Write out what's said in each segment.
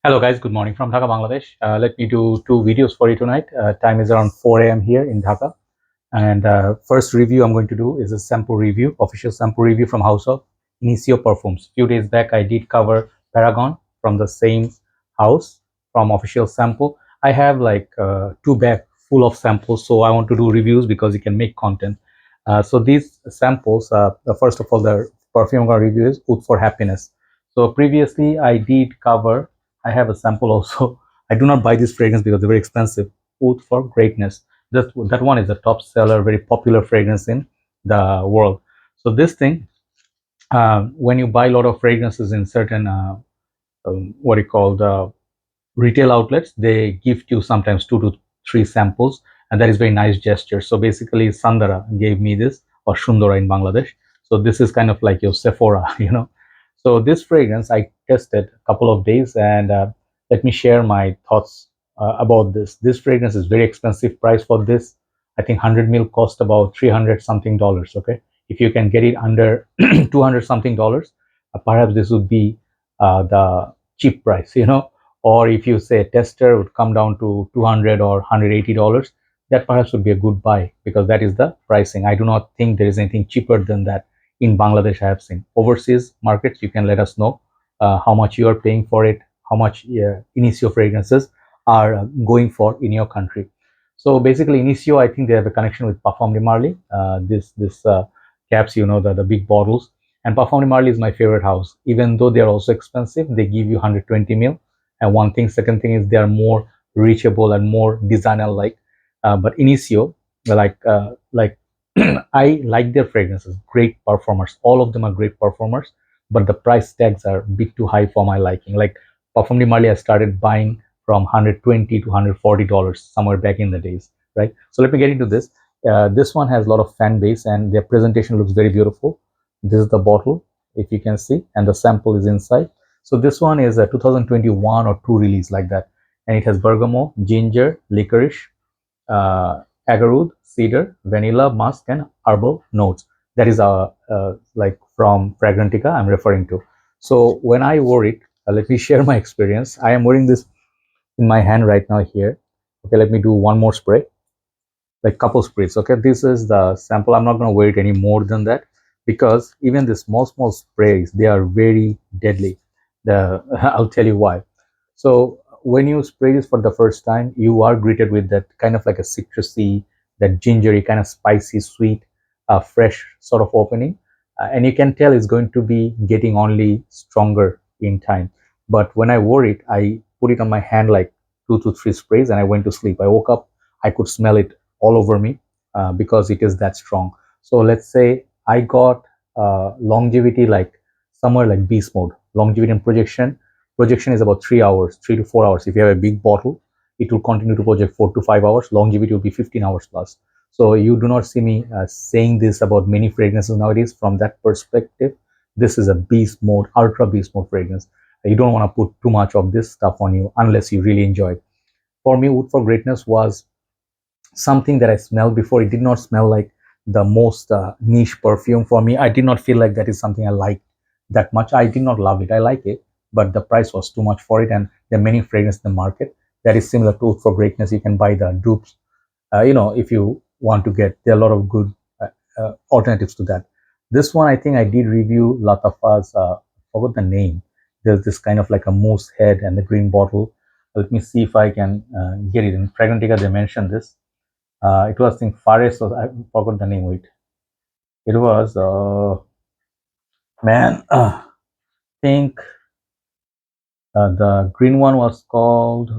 Hello guys, good morning from Dhaka, Bangladesh. Let me do two videos for you tonight. Time is around 4 a.m. here in Dhaka. And first review I'm going to do is a sample review, official sample review from House of Initio Parfums. Few days back, I did cover Paragon from the same house from official sample. I have like two bag full of samples, so I want to do reviews because you can make content. So these samples, first of all, the perfume I'm going to review is Oud for Happiness. So previously I did cover, I have a sample also. I do not buy this fragrance because they're very expensive. Oud for Greatness. That one is a top seller, very popular fragrance in the world. So this thing, when you buy a lot of fragrances in certain what you call the retail outlets, they gift you sometimes 2 to 3 samples, and that is very nice gesture. So basically, Sandara gave me this, or Shundara in Bangladesh. So this is kind of like your Sephora, you know. So this fragrance I tested a couple of days, and let me share my thoughts about this. This fragrance is very expensive price for this. I think 100 ml cost about 300 something dollars. Okay, if you can get it under 200 something dollars, perhaps this would be the cheap price, you know. Or if you say tester would come down to 200 or $180, that perhaps would be a good buy because that is the pricing. I do not think there is anything cheaper than that in Bangladesh. I have seen overseas markets. You can let us know how much you are paying for it, how much Initio fragrances are going for in your country. So basically, Initio, I think they have a connection with Parfums de Marly. This caps, you know, the big bottles. And Parfums de Marly is my favorite house. Even though they are also expensive, they give you 120 mil. And one thing, second thing is they are more reachable and more designer like. But Initio, like I like their fragrances, great performers. All of them are great performers, but the price tags are a bit too high for my liking. Like Parfum de Marly, I started buying from 120 to $140 somewhere back in the days, right? So let me get into this. This one has a lot of fan base and their presentation looks very beautiful. This is the bottle, if you can see, and the sample is inside. So this one is a 2021 or 2 release like that, and it has bergamot, ginger, licorice, agarwood, cedar, vanilla, musk, and herbal notes. That is like from Fragrantica I'm referring to. So when I wore it, let me share my experience. I am wearing this in my hand right now here. Okay, let me do one more spray, like couple sprays. Okay, this is the sample. I'm not going to wear it any more than that because even the small sprays, they are very deadly. I'll tell you why. So when you spray this for the first time, you are greeted with that kind of like a citrusy, that gingery, kind of spicy, sweet, fresh sort of opening. And you can tell it's going to be getting only stronger in time. But when I wore it, I put it on my hand like 2 to 3 sprays and I went to sleep. I woke up, I could smell it all over me because it is that strong. So let's say I got longevity like somewhere like beast mode, longevity and projection is about 3 hours, 3 to 4 hours. If you have a big bottle, it will continue to project 4 to 5 hours. Longevity will be 15 hours plus. So you do not see me saying this about many fragrances nowadays. From that perspective, this is a beast mode, ultra beast mode fragrance. You don't want to put too much of this stuff on you unless you really enjoy it. For me, Oud for Greatness was something that I smelled before. It did not smell like the most niche perfume for me. I did not feel like that is something I like that much. I did not love it. I like it, but the price was too much for it. And there are many fragrances in the market that is similar to Oud for Greatness. You can buy the dupes, you know, if you want to get. There are a lot of good alternatives to that. This one, I think I did review Latafa's, forgot the name. There's this kind of like a moose head and the green bottle. Let me see if I can get it. In Fragrantica, they mentioned this. It was, I think, Fares, or I forgot the name. Wait, it was, man, think the green one was called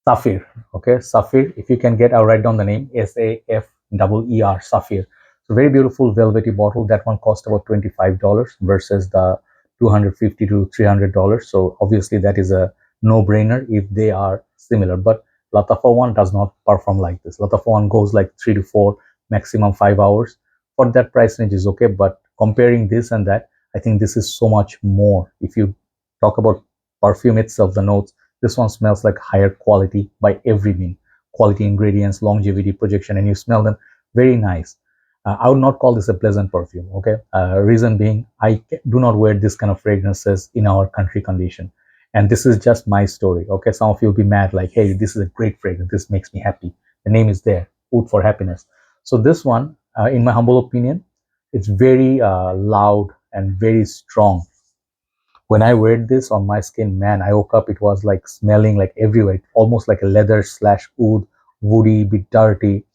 Saphir. Okay, Saphir. If you can get, I'll write down the name. Saffer, Saphir. So very beautiful velvety bottle. That one cost about $25 versus the $250 to $300. So obviously that is a no-brainer if they are similar. But Latafa one does not perform like this. Latafa one goes like 3 to 4, maximum 5 hours. For that price range is okay. But comparing this and that, I think this is so much more. If you talk about perfume itself, the notes, this one smells like higher quality by every mean. Quality ingredients, longevity, projection, and you smell them very nice. I would not call this a pleasant perfume. Okay, reason being, I do not wear this kind of fragrances in our country condition. And this is just my story. Okay, some of you will be mad, like, hey, this is a great fragrance, this makes me happy. The name is there, Oud for happiness. So this one, in my humble opinion, it's very loud and very strong. When I wear this on my skin, man, I woke up, it was like smelling like everywhere, almost like a leather slash oud, woody, bit dirty,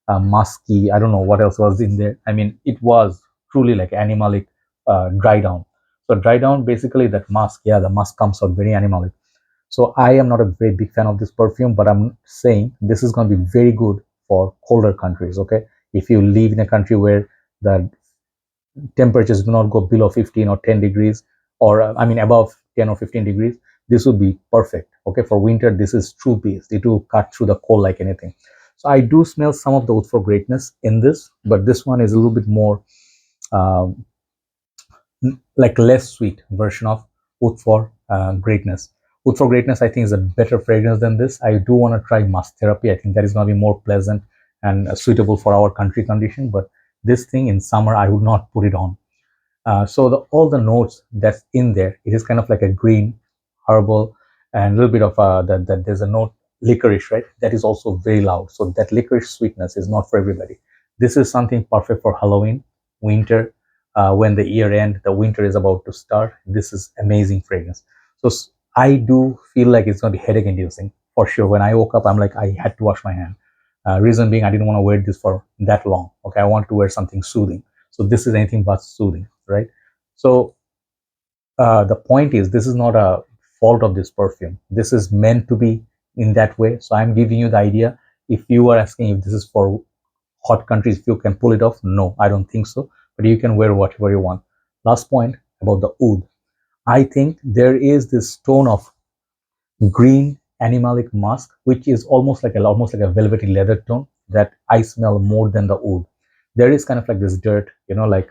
musky. I don't know what else was in there. I mean, it was truly like animalic dry down. So dry down, basically that musk, yeah, the musk comes out very animalic. So I am not a very big fan of this perfume, but I'm saying this is going to be very good for colder countries. Okay, if you live in a country where the temperatures do not go below 15 or 10 degrees, or I mean above 10 or 15 degrees, this would be perfect. Okay, for winter, this is true beast. It will cut through the cold like anything. So I do smell some of the oud for greatness in this, but this one is a little bit more um, like less sweet version of oud for greatness. Oud for greatness, I think, is a better fragrance than this. I do want to try musk therapy. I think that is going to be more pleasant and suitable for our country condition. But this thing in summer, I would not put it on. So all the notes that's in there, it is kind of like a green, herbal, and a little bit of that. There's a note licorice, right? That is also very loud. So that licorice sweetness is not for everybody. This is something perfect for Halloween, winter, when the year end, the winter is about to start. This is amazing fragrance. So I do feel like it's going to be headache inducing for sure. When I woke up, I'm like, I had to wash my hand. Reason being, I didn't want to wear this for that long. Okay, I want to wear something soothing. So this is anything but soothing, right? So the point is, this is not a fault of this perfume. This is meant to be in that way. So I'm giving you the idea. If you are asking if this is for hot countries, if you can pull it off, no, I don't think so. But you can wear whatever you want. Last point about the oud. I think there is this tone of green animalic musk, which is almost like a velvety leather tone that I smell more than the oud. There is kind of like this dirt, like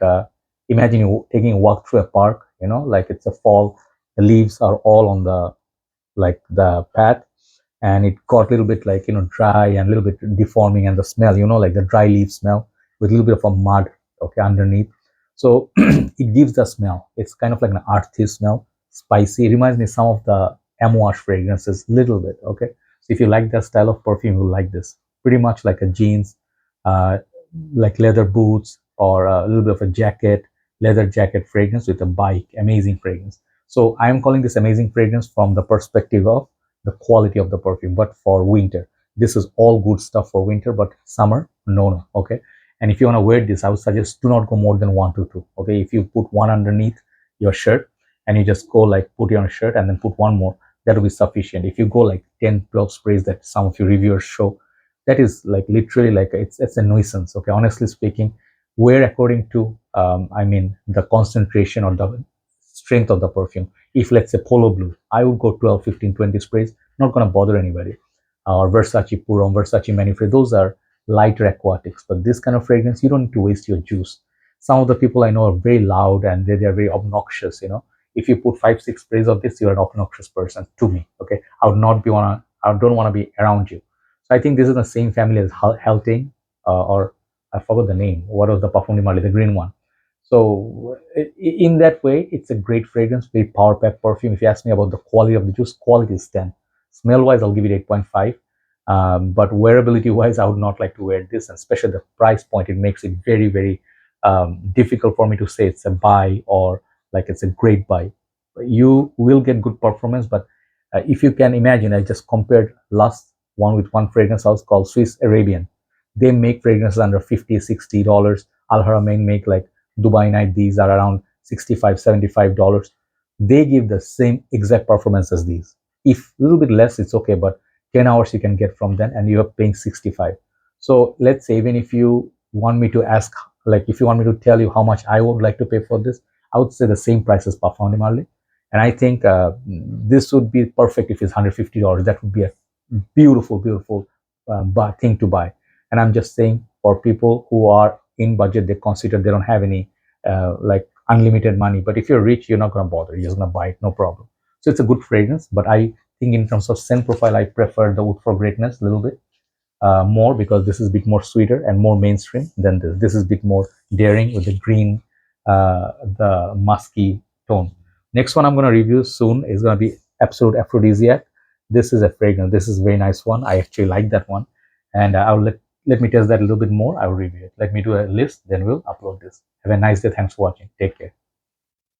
imagine you taking a walk through a park, like it's a fall, the leaves are all on the path, and it got a little bit like dry and a little bit deforming, and the smell, like the dry leaf smell with a little bit of a mud, okay, underneath. So it gives the smell. It's kind of like an earthy smell, spicy. It reminds me some of the amouage fragrances, little bit. Okay, so if you like that style of perfume, you'll like this. Pretty much like a jeans, uh, like leather boots, or a little bit of a jacket, leather jacket fragrance with a bike. Amazing fragrance. So I am calling this amazing fragrance from the perspective of the quality of the perfume. But for winter, this is all good stuff for winter, but summer, no. Okay, and if you want to wear this, I would suggest do not go more than 1 to 2. Okay, if you put one underneath your shirt and you just go like put it on a shirt and then put one more, that will be sufficient. If you go like 10 12 sprays that some of your reviewers show, that is like literally like it's a nuisance. Okay, honestly speaking, wear according to I mean the concentration or the strength of the perfume. If let's say polo blue, I would go 12 15 20 sprays, not going to bother anybody. Or Versace Purom, Versace Manifred, those are lighter aquatics. But this kind of fragrance, you don't need to waste your juice. Some of the people I know are very loud and they are very obnoxious. If you put 5 6 sprays of this, you're an obnoxious person to me. Okay, I don't want to be around you. So I think this is the same family as Helting, or I forgot the name. What was the Parfum Prives, the green one? So in that way, it's a great fragrance, very power pack perfume. If you ask me about the quality of the juice, quality is 10. Smell wise, I'll give it 8.5. But wearability wise, I would not like to wear this, and especially the price point, it makes it very, very difficult for me to say it's a buy or like it's a great buy. You will get good performance, but if you can imagine, I just compared last one with one fragrance house called Swiss Arabian. They make fragrances under $50 $60. Al Haramain make like Dubai Night, these are around $65 $75. They give the same exact performance as these. If a little bit less, it's okay, but 10 hours you can get from them and you're paying 65. So let's say, even if you want me to ask, like if you want me to tell you how much I would like to pay for this, I would say the same price as Parfum Prives. And I think this would be perfect if it's $150. That would be a beautiful, beautiful thing to buy. And I'm just saying, for people who are in budget, they consider they don't have any like unlimited money. But if you're rich, you're not going to bother. You're just going to buy it, no problem. So it's a good fragrance. But I think in terms of scent profile, I prefer the Oud for Greatness a little bit more, because this is a bit more sweeter and more mainstream than this. This is a bit more daring with the green, the musky tone. Next one I'm going to review soon is going to be absolute aphrodisiac. This is a fragrance. This is a very nice one. I actually like that one, and I'll let me test that a little bit more. I will review it. Let me do a list, then we'll upload this. Have a nice day. Thanks for watching. Take care.